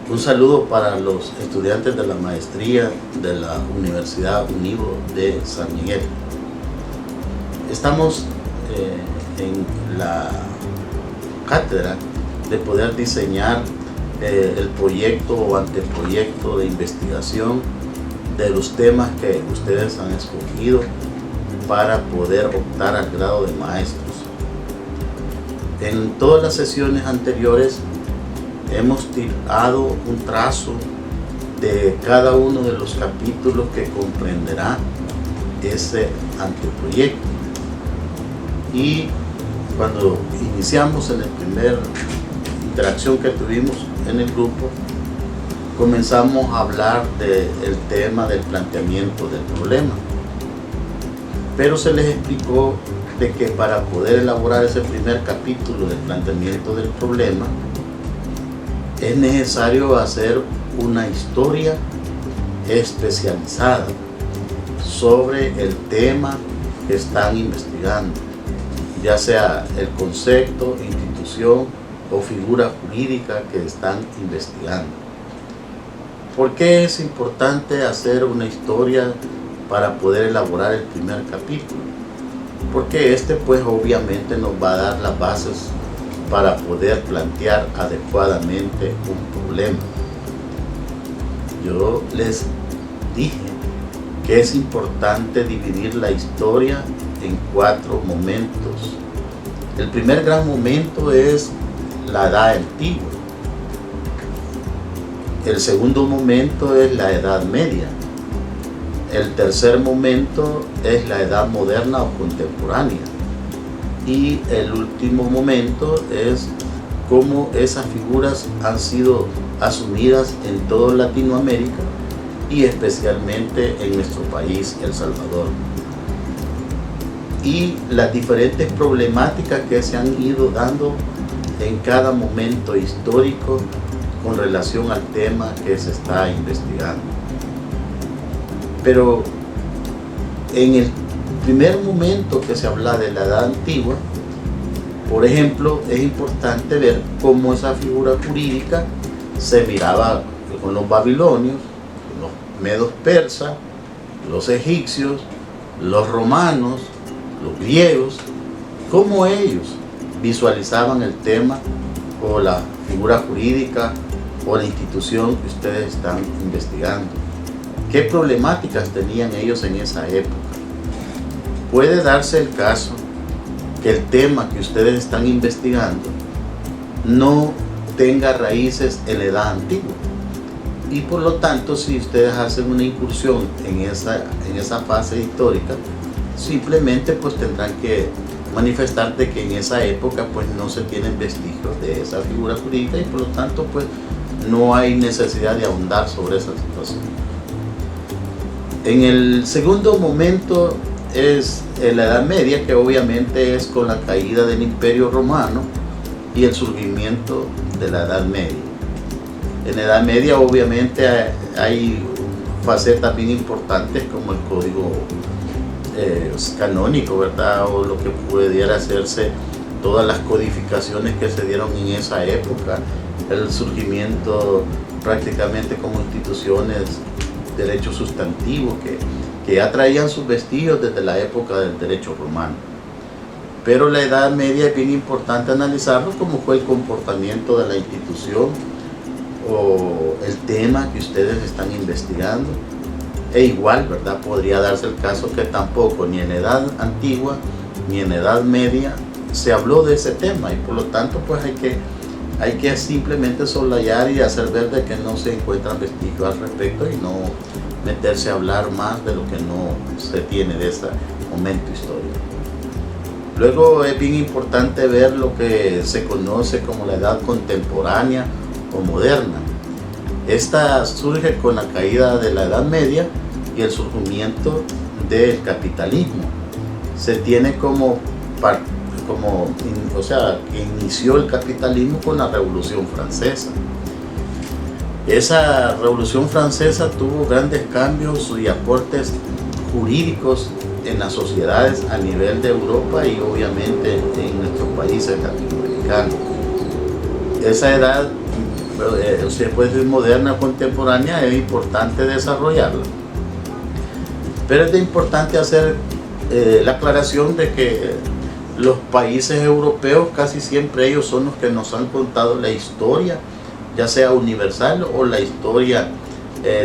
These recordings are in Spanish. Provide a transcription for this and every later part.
Un saludo para los estudiantes de la maestría de la Universidad Univo de San Miguel. Estamos en la cátedra de poder diseñar el proyecto o anteproyecto de investigación de los temas que ustedes han escogido para poder optar al grado de maestros. En todas las sesiones anteriores hemos tirado un trazo de cada uno de los capítulos que comprenderá ese anteproyecto. Y cuando iniciamos en la primera interacción que tuvimos en el grupo, comenzamos a hablar del tema del planteamiento del problema. Pero se les explicó de que para poder elaborar ese primer capítulo del planteamiento del problema, es necesario hacer una historia especializada sobre el tema que están investigando, ya sea el concepto, institución o figura jurídica que están investigando. ¿Por qué es importante hacer una historia para poder elaborar el primer capítulo? Porque pues obviamente nos va a dar las bases para poder plantear adecuadamente un problema. Yo les dije que es importante dividir la historia en 4 momentos. El primer gran momento es la Edad Antigua. El segundo momento es la Edad Media. El tercer momento es la Edad Moderna o Contemporánea. Y el último momento es cómo esas figuras han sido asumidas en toda Latinoamérica y especialmente en nuestro país, El Salvador. Y las diferentes problemáticas que se han ido dando en cada momento histórico con relación al tema que se está investigando. Pero en el primer momento que se habla de la Edad Antigua, por ejemplo, es importante ver cómo esa figura jurídica se miraba con los babilonios, los medos persas, los egipcios, los romanos, los griegos, cómo ellos visualizaban el tema o la figura jurídica o la institución que ustedes están investigando. ¿Qué problemáticas tenían ellos en esa época? Puede darse el caso que el tema que ustedes están investigando no tenga raíces en la Edad Antigua. Y por lo tanto, si ustedes hacen una incursión en esa fase histórica, simplemente pues tendrán que manifestar de que en esa época pues no se tienen vestigios de esa figura jurídica y por lo tanto pues no hay necesidad de ahondar sobre esa situación. En el segundo momento es en la Edad Media, que obviamente es con la caída del Imperio Romano y el surgimiento de la Edad Media. En la Edad Media obviamente hay facetas bien importantes como el código canónico, ¿verdad? O lo que pudiera hacerse, todas las codificaciones que se dieron en esa época, el surgimiento prácticamente como instituciones, derechos sustantivos que ya traían sus vestigios desde la época del derecho romano. Pero la Edad Media es bien importante analizarlo, como fue el comportamiento de la institución o el tema que ustedes están investigando. E igual, ¿verdad? Podría darse el caso que tampoco ni en la Edad Antigua ni en la Edad Media se habló de ese tema y por lo tanto pues hay que simplemente soslayar y hacer ver de que no se encuentran vestigios al respecto y no meterse a hablar más de lo que no se tiene de ese momento histórico. Luego es bien importante ver lo que se conoce como la Edad Contemporánea o Moderna. Esta surge con la caída de la Edad Media y el surgimiento del capitalismo. Se tiene que inició el capitalismo con la Revolución Francesa. Esa Revolución Francesa tuvo grandes cambios y aportes jurídicos en las sociedades a nivel de Europa y obviamente en nuestros países latinoamericanos. Esa edad se puede decir moderna, contemporánea, es importante desarrollarla. Pero es importante hacer la aclaración de que los países europeos casi siempre ellos son los que nos han contado la historia, ya sea universal o la historia,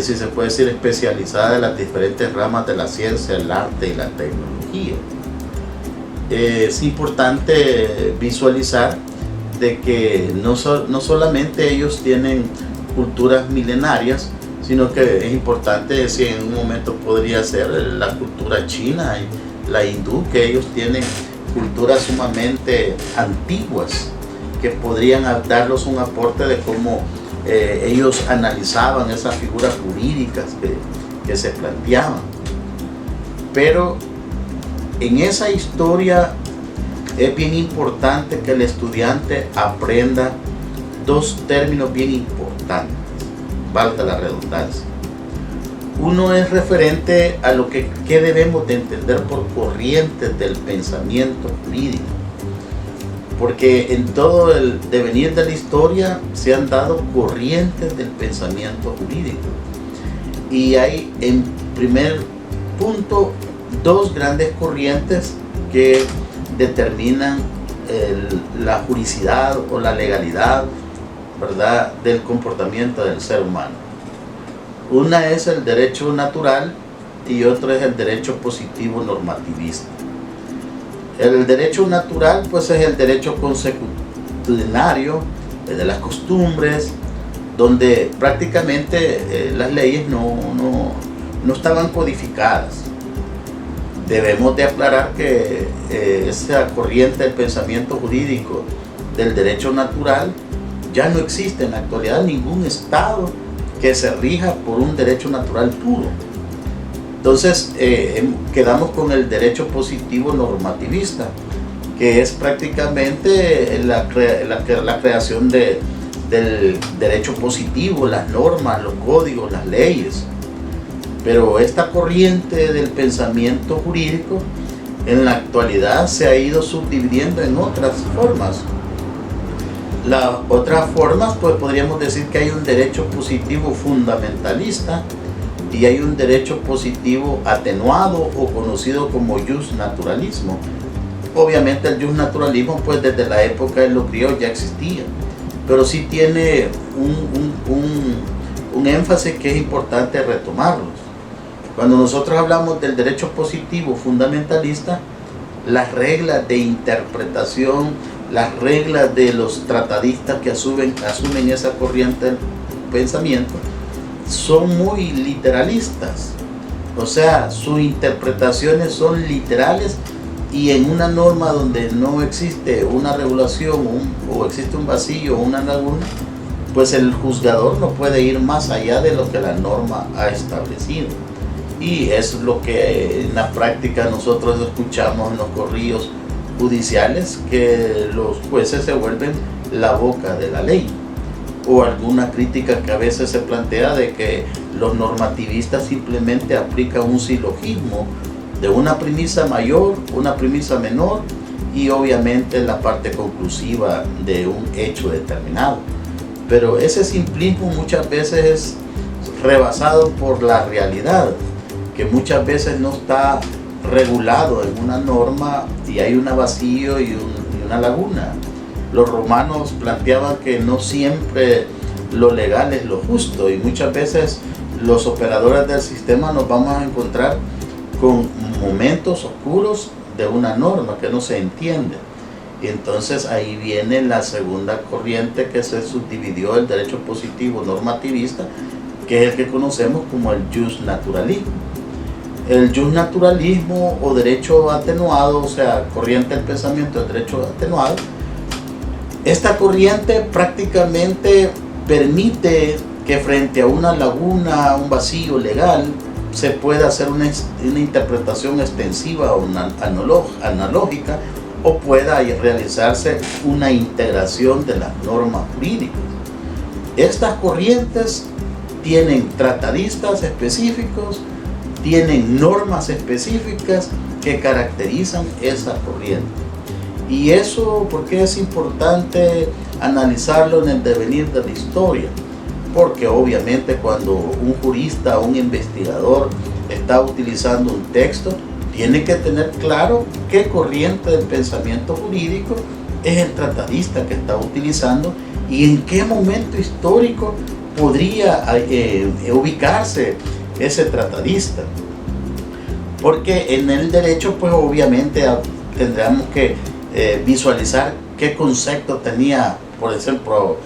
si se puede decir, especializada en las diferentes ramas de la ciencia, el arte y la tecnología. Es importante visualizar de que no solamente ellos tienen culturas milenarias, sino que es importante decir, en un momento podría ser la cultura china y la hindú, que ellos tienen culturas sumamente antiguas, que podrían darnos un aporte de cómo ellos analizaban esas figuras jurídicas que se planteaban. Pero en esa historia es bien importante que el estudiante aprenda dos términos bien importantes, valga la redundancia. Uno es referente a lo que debemos de entender por corrientes del pensamiento jurídico, porque en todo el devenir de la historia se han dado corrientes del pensamiento jurídico, y hay en primer punto dos grandes corrientes que determinan la juridicidad o la legalidad, ¿verdad?, del comportamiento del ser humano. Una es el derecho natural y otra es el derecho positivo normativista. El derecho natural pues es el derecho consuetudinario, de las costumbres, donde prácticamente las leyes no estaban codificadas. Debemos de aclarar que esa corriente del pensamiento jurídico del derecho natural ya no existe en la actualidad ningún estado que se rija por un derecho natural puro. Entonces quedamos con el derecho positivo normativista, que es prácticamente la creación del derecho positivo, las normas, los códigos, las leyes. Pero esta corriente del pensamiento jurídico en la actualidad se ha ido subdividiendo en otras formas. Las otras formas, pues podríamos decir que hay un derecho positivo fundamentalista y hay un derecho positivo atenuado o conocido como justnaturalismo. Obviamente el justnaturalismo pues desde la época de los griegos ya existía, pero sí tiene un énfasis que es importante retomarlos. Cuando nosotros hablamos del derecho positivo fundamentalista, las reglas de interpretación, las reglas de los tratadistas que asumen esa corriente del pensamiento son muy literalistas. O sea, sus interpretaciones son literales, y en una norma donde no existe una regulación o existe un vacío o una laguna, pues el juzgador no puede ir más allá de lo que la norma ha establecido. Y es lo que en la práctica nosotros escuchamos en los corrillos judiciales, que los jueces se vuelven la boca de la ley, o alguna crítica que a veces se plantea de que los normativistas simplemente aplican un silogismo de una premisa mayor, una premisa menor y obviamente la parte conclusiva de un hecho determinado. Pero ese simplismo muchas veces es rebasado por la realidad, que muchas veces no está regulado en una norma y hay un vacío y una laguna. Los romanos planteaban que no siempre lo legal es lo justo, y muchas veces los operadores del sistema nos vamos a encontrar con momentos oscuros de una norma que no se entiende. Y entonces ahí viene la segunda corriente que se subdividió, el derecho positivo normativista, que es el que conocemos como el justnaturalismo. El justnaturalismo o derecho atenuado, o sea, corriente del pensamiento del derecho atenuado, esta corriente prácticamente permite que frente a una laguna, un vacío legal, se pueda hacer una interpretación extensiva o analógica, o pueda realizarse una integración de las normas jurídicas. Estas corrientes tienen tratadistas específicos, tienen normas específicas que caracterizan esa corriente. Y eso, ¿por qué es importante analizarlo en el devenir de la historia, porque obviamente cuando un jurista o un investigador está utilizando un texto, tiene que tener claro qué corriente del pensamiento jurídico es el tratadista que está utilizando y en qué momento histórico podría ubicarse ese tratadista. Porque en el derecho, pues obviamente tendríamos que visualizar qué concepto tenía, por ejemplo,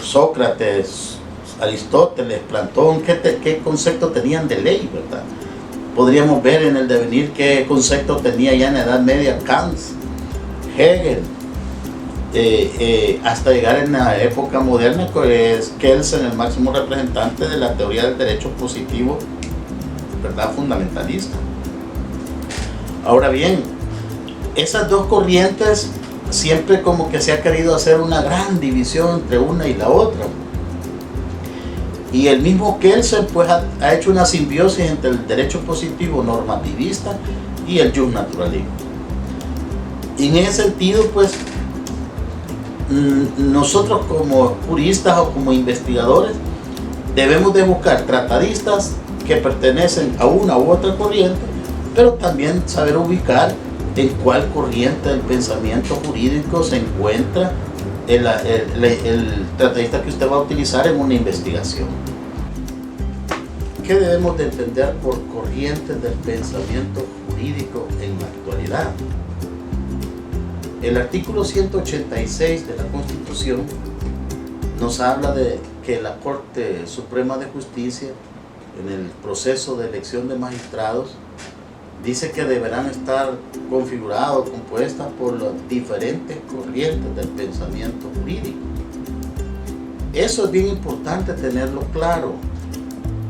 Sócrates, Aristóteles, Platón, qué concepto tenían de ley, ¿verdad? Podríamos ver en el devenir qué concepto tenía ya en la Edad Media Kant, Hegel, hasta llegar en la época moderna, que es Kelsen, el máximo representante de la teoría del derecho positivo, ¿verdad? Fundamentalista. Ahora bien, esas dos corrientes siempre como que se ha querido hacer una gran división entre una y la otra. Y el mismo Kelsen pues ha hecho una simbiosis entre el derecho positivo normativista y el justnaturalismo. Y en ese sentido pues nosotros como juristas o como investigadores debemos de buscar tratadistas que pertenecen a una u otra corriente, pero también saber ubicar en cuál corriente del pensamiento jurídico se encuentra el tratadista que usted va a utilizar en una investigación. ¿Qué debemos de entender por corrientes del pensamiento jurídico en la actualidad? El artículo 186 de la Constitución nos habla de que la Corte Suprema de Justicia, en el proceso de elección de magistrados, dice que deberán estar configurados, compuestas por las diferentes corrientes del pensamiento jurídico. Eso es bien importante tenerlo claro,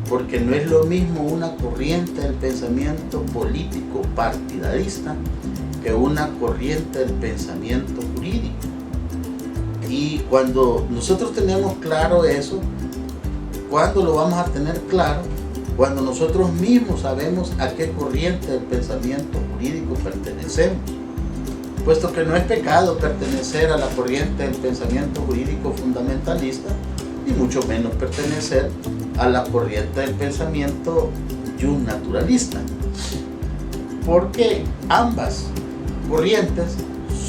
porque no es lo mismo una corriente del pensamiento político partidarista que una corriente del pensamiento jurídico. Y cuando nosotros tenemos claro eso, ¿cuándo lo vamos a tener claro? Cuando nosotros mismos sabemos a qué corriente del pensamiento jurídico pertenecemos. Puesto que no es pecado pertenecer a la corriente del pensamiento jurídico fundamentalista, ni mucho menos pertenecer a la corriente del pensamiento justnaturalista. Porque ambas corrientes,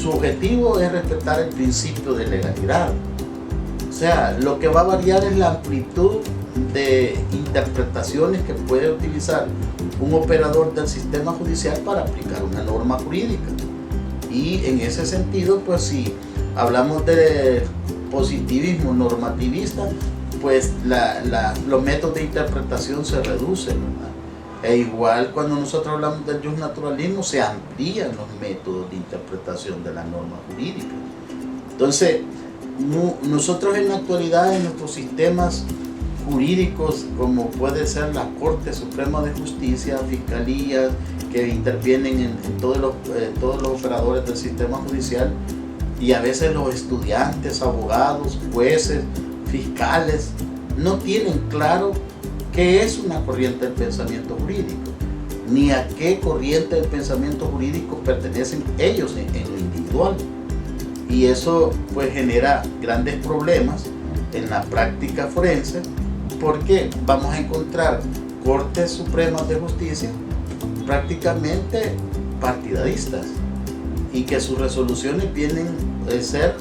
su objetivo es respetar el principio de legalidad. O sea, lo que va a variar es la amplitud de interpretaciones que puede utilizar un operador del sistema judicial para aplicar una norma jurídica. Y en ese sentido, pues si hablamos de positivismo normativista, pues los métodos de interpretación se reducen, ¿verdad? E igual cuando nosotros hablamos del justnaturalismo se amplían los métodos de interpretación de la norma jurídica. Entonces, nosotros en la actualidad en nuestros sistemas jurídicos, como puede ser la Corte Suprema de Justicia, fiscalías que intervienen en todos los operadores del sistema judicial, y a veces los estudiantes, abogados, jueces, fiscales, no tienen claro qué es una corriente del pensamiento jurídico, ni a qué corriente del pensamiento jurídico pertenecen ellos en lo individual. Y eso pues genera grandes problemas en la práctica forense, porque vamos a encontrar Cortes Supremas de Justicia prácticamente partidaristas y que sus resoluciones vienen a ser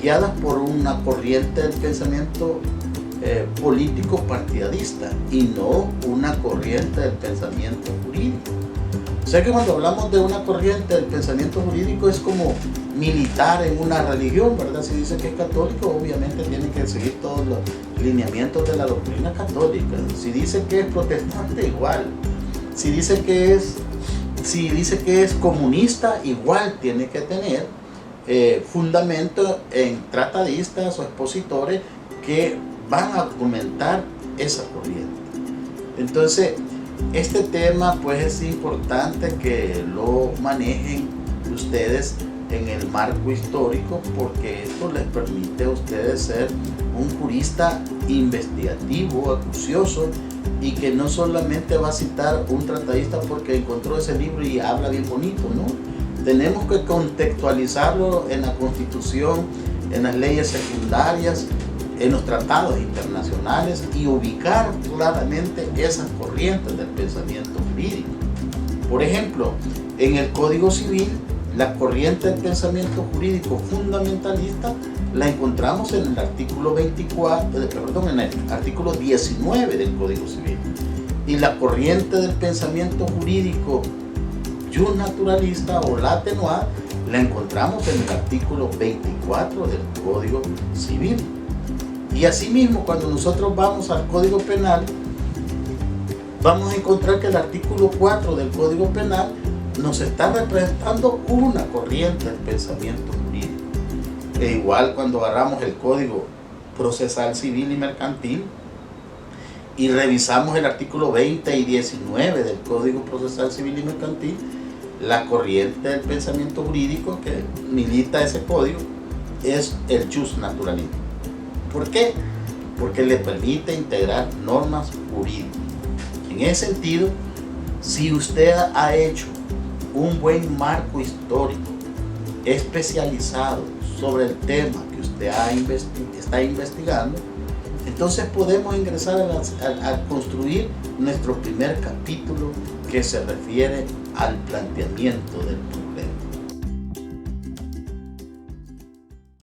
guiadas por una corriente del pensamiento político partidista y no una corriente del pensamiento jurídico. O sea que cuando hablamos de una corriente del pensamiento jurídico es como militar en una religión, ¿verdad? Si dice que es católico, obviamente tiene que seguir todos los lineamientos de la doctrina católica. Si dice que es protestante, igual. Si dice que es comunista, igual tiene que tener fundamento en tratadistas o expositores que van a argumentar esa corriente. Entonces, este tema pues es importante que lo manejen ustedes en el marco histórico, porque esto les permite a ustedes ser un jurista investigativo, acucioso, y que no solamente va a citar un tratadista porque encontró ese libro y habla bien bonito, ¿no? Tenemos que contextualizarlo en la Constitución, en las leyes secundarias, en los tratados internacionales y ubicar claramente esas corrientes del pensamiento jurídico. Por ejemplo, en el Código Civil, la corriente del pensamiento jurídico fundamentalista la encontramos en el artículo en el artículo 19 del Código Civil. Y la corriente del pensamiento jurídico justnaturalista o la atenuada la encontramos en el artículo 24 del Código Civil. Y asimismo, cuando nosotros vamos al Código Penal, vamos a encontrar que el artículo 4 del Código Penal nos está representando una corriente del pensamiento jurídico. E igual cuando agarramos el Código Procesal Civil y Mercantil y revisamos el artículo 20 y 19 del Código Procesal Civil y Mercantil, la corriente del pensamiento jurídico que milita ese código es el justnaturalismo. ¿Por qué? Porque le permite integrar normas jurídicas. En ese sentido, si usted ha hecho un buen marco histórico especializado sobre el tema que usted está investigando, entonces podemos ingresar a construir nuestro primer capítulo que se refiere al planteamiento del problema.